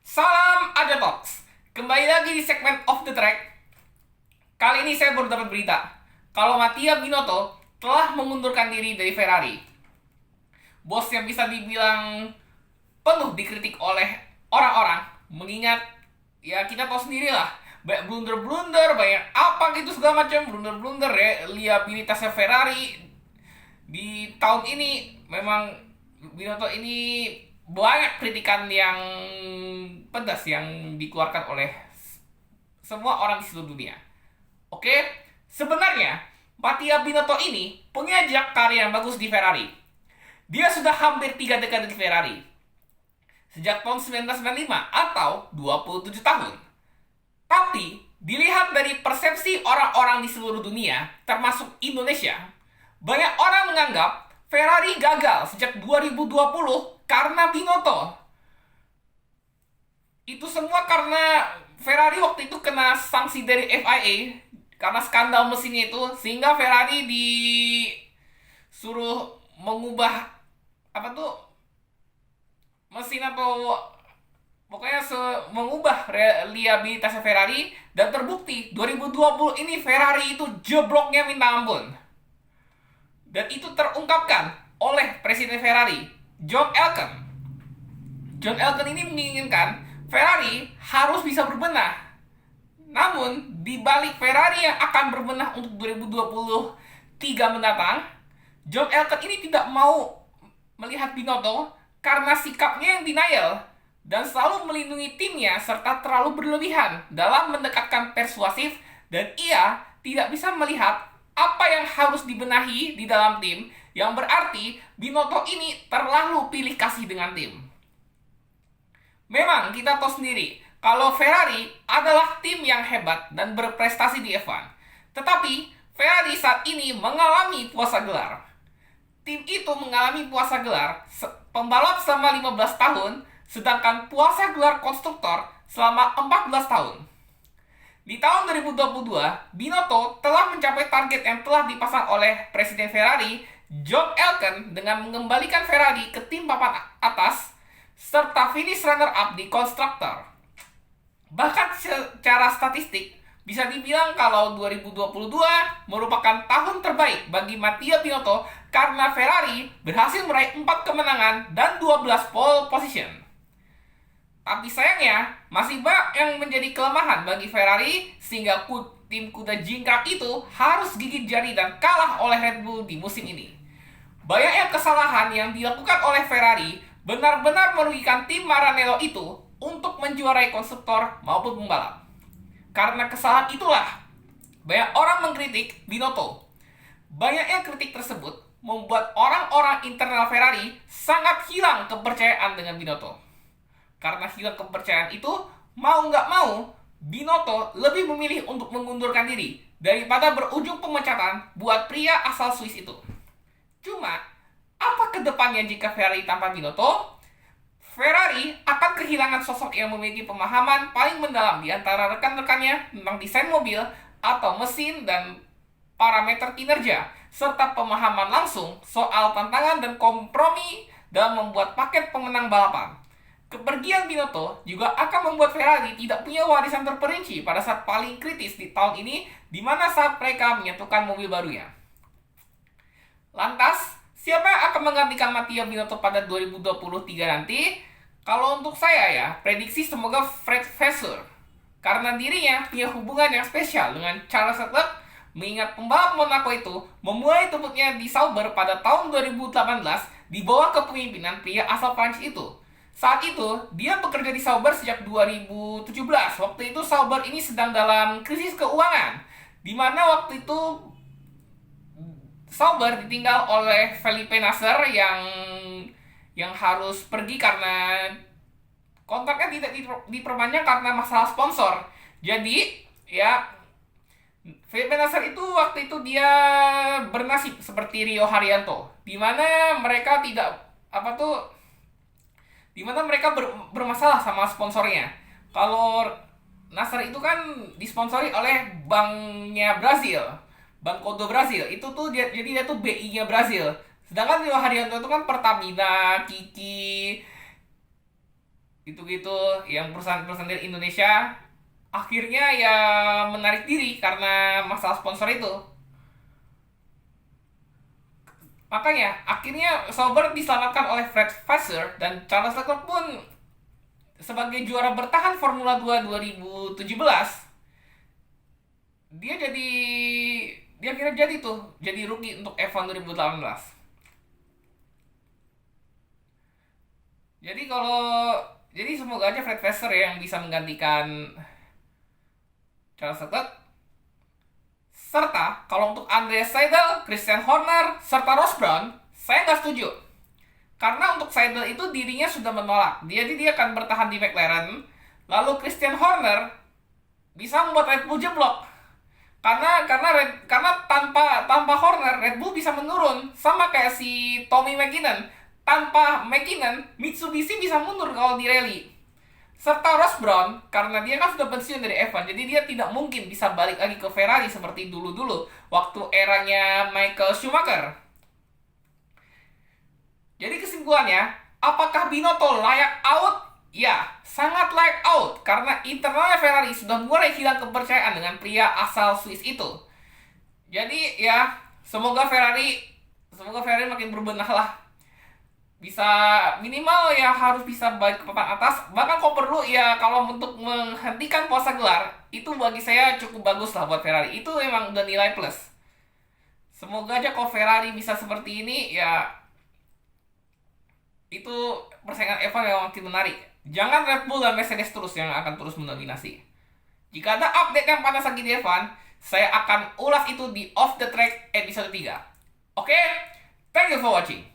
Salam Ada Talks. Kembali lagi di segmen Off the Track. Kali ini saya baru dapat berita kalau Mattia Binotto telah mengundurkan diri dari Ferrari. Bos yang bisa dibilang penuh dikritik oleh orang-orang, mengingat ya kita tahu sendiri lah, banyak blunder-blunder, banyak apa gitu segala macam blunder-blunder ya, liabilitasnya Ferrari di tahun ini. Memang Binotto ini banyak kritikan yang pedas yang dikeluarkan oleh semua orang di seluruh dunia. Oke, sebenarnya Mattia Binotto ini pengajak karya yang bagus di Ferrari. Dia sudah hampir 3 dekade di Ferrari. Sejak tahun 1995 atau 27 tahun. Tapi, dilihat dari persepsi orang-orang di seluruh dunia, termasuk Indonesia, banyak orang menganggap Ferrari gagal sejak 2020 karena Binotto. Itu semua karena Ferrari waktu itu kena sanksi dari FIA karena skandal mesinnya itu, sehingga Ferrari disuruh mengubah apa tuh mesin atau pokoknya mengubah reliabilitasnya Ferrari, dan terbukti 2020 ini Ferrari itu jebloknya minta ampun. Dan itu terungkapkan oleh Presiden Ferrari, John Elkann. John Elkann ini menginginkan Ferrari harus bisa berbenah. Namun, di balik Ferrari yang akan berbenah untuk 2023 mendatang, John Elkann ini tidak mau melihat Binotto karena sikapnya yang denial dan selalu melindungi timnya serta terlalu berlebihan dalam mendekatkan persuasif, dan ia tidak bisa melihat apa yang harus dibenahi di dalam tim, yang berarti Binotto ini terlalu pilih kasih dengan tim. Memang kita tahu sendiri kalau Ferrari adalah tim yang hebat dan berprestasi di F1. Tetapi Ferrari saat ini mengalami puasa gelar. Tim itu mengalami puasa gelar pembalap selama 15 tahun, sedangkan puasa gelar konstruktor selama 14 tahun. Di tahun 2022, Binotto telah mencapai target yang telah dipasang oleh Presiden Ferrari, John Elkann, dengan mengembalikan Ferrari ke tim papan atas serta finish runner-up di konstruktor. Bahkan secara statistik, bisa dibilang kalau 2022 merupakan tahun terbaik bagi Mattia Binotto karena Ferrari berhasil meraih 4 kemenangan dan 12 pole position. Tapi sayangnya, masih banyak yang menjadi kelemahan bagi Ferrari, sehingga tim kuda jingkrak itu harus gigit jari dan kalah oleh Red Bull di musim ini. Banyaknya kesalahan yang dilakukan oleh Ferrari benar-benar merugikan tim Maranello itu untuk menjuarai konstruktor maupun pembalap. Karena kesalahan itulah, banyak orang mengkritik Binotto. Banyaknya kritik tersebut membuat orang-orang internal Ferrari sangat hilang kepercayaan dengan Binotto. Karena hilang kepercayaan itu, mau nggak mau, Binotto lebih memilih untuk mengundurkan diri daripada berujung pemecatan buat pria asal Swiss itu. Cuma, apa kedepannya jika Ferrari tanpa Binotto? Ferrari akan kehilangan sosok yang memiliki pemahaman paling mendalam di antara rekan-rekannya tentang desain mobil atau mesin dan parameter kinerja, serta pemahaman langsung soal tantangan dan kompromi dalam membuat paket pemenang balapan. Kepergian Binotto juga akan membuat Ferrari tidak punya warisan terperinci pada saat paling kritis di tahun ini, di mana saat mereka menyatukan mobil barunya. Lantas, siapa yang akan menggantikan Mattia Binotto pada 2023 nanti? Kalau untuk saya ya, prediksi semoga Fred Vasseur. Karena dirinya punya hubungan yang spesial dengan Charles Leclerc, mengingat pembalap Monaco itu memulai debutnya di Sauber pada tahun 2018 di bawah kepemimpinan pria asal Prancis itu. Saat itu, dia bekerja di Sauber sejak 2017. Waktu itu Sauber ini sedang dalam krisis keuangan, di mana waktu itu Sauber ditinggal oleh Felipe Nasr yang harus pergi karena kontraknya tidak diperpanjang karena masalah sponsor. Jadi, ya Felipe Nasr itu waktu itu dia bernasib seperti Rio Haryanto, di mana mereka bermasalah sama sponsornya. Kalau Nasr itu kan disponsori oleh banknya Brazil, Banco do Brasil. Itu tuh jadi dia tuh BI-nya Brazil. Sedangkan Rio Haryanto itu kan Pertamina, Kiki, gitu-gitu, yang perusahaan-perusahaan dari Indonesia akhirnya ya menarik diri karena masalah sponsor itu. Makanya akhirnya Sauber diselamatkan oleh Fred Vasseur dan Charles Leclerc pun sebagai juara bertahan Formula 2 2017. Dia jadi dia akhirnya jadi rookie untuk F1 2018. Jadi semoga aja Fred Vasseur yang bisa menggantikan Charles Leclerc. Serta kalau untuk Andreas Seidel, Christian Horner, serta Ross Brown, saya nggak setuju. Karena untuk Seidel itu dirinya sudah menolak. Jadi dia akan bertahan di McLaren. Lalu Christian Horner bisa membuat Red Bull jeblok. Karena tanpa Horner Red Bull bisa menurun, sama kayak si Tommy McKinnon. Tanpa McKinnon, Mitsubishi bisa mundur kalau di rally. Serta Ross Brown, karena dia kan sudah pensiun dari F1, jadi dia tidak mungkin bisa balik lagi ke Ferrari seperti dulu-dulu, waktu eranya Michael Schumacher. Jadi kesimpulannya, apakah Binotto layak out? Ya, sangat layak out, karena internalnya Ferrari sudah mulai hilang kepercayaan dengan pria asal Swiss itu. Jadi ya, semoga Ferrari makin berbenah lah, bisa minimal ya harus bisa balik ke papan atas. Bahkan kalau perlu ya, kalau untuk menghentikan puasa gelar itu bagi saya cukup bagus lah buat Ferrari. Itu emang udah nilai plus. Semoga aja kalau Ferrari bisa seperti ini ya, itu persaingan F1 yang makin menarik. Jangan Red Bull dan Mercedes terus yang akan terus mendominasi. Jika ada update yang panas lagi di F1, saya akan ulas itu di Off the Track episode 3. Oke? Thank you for watching.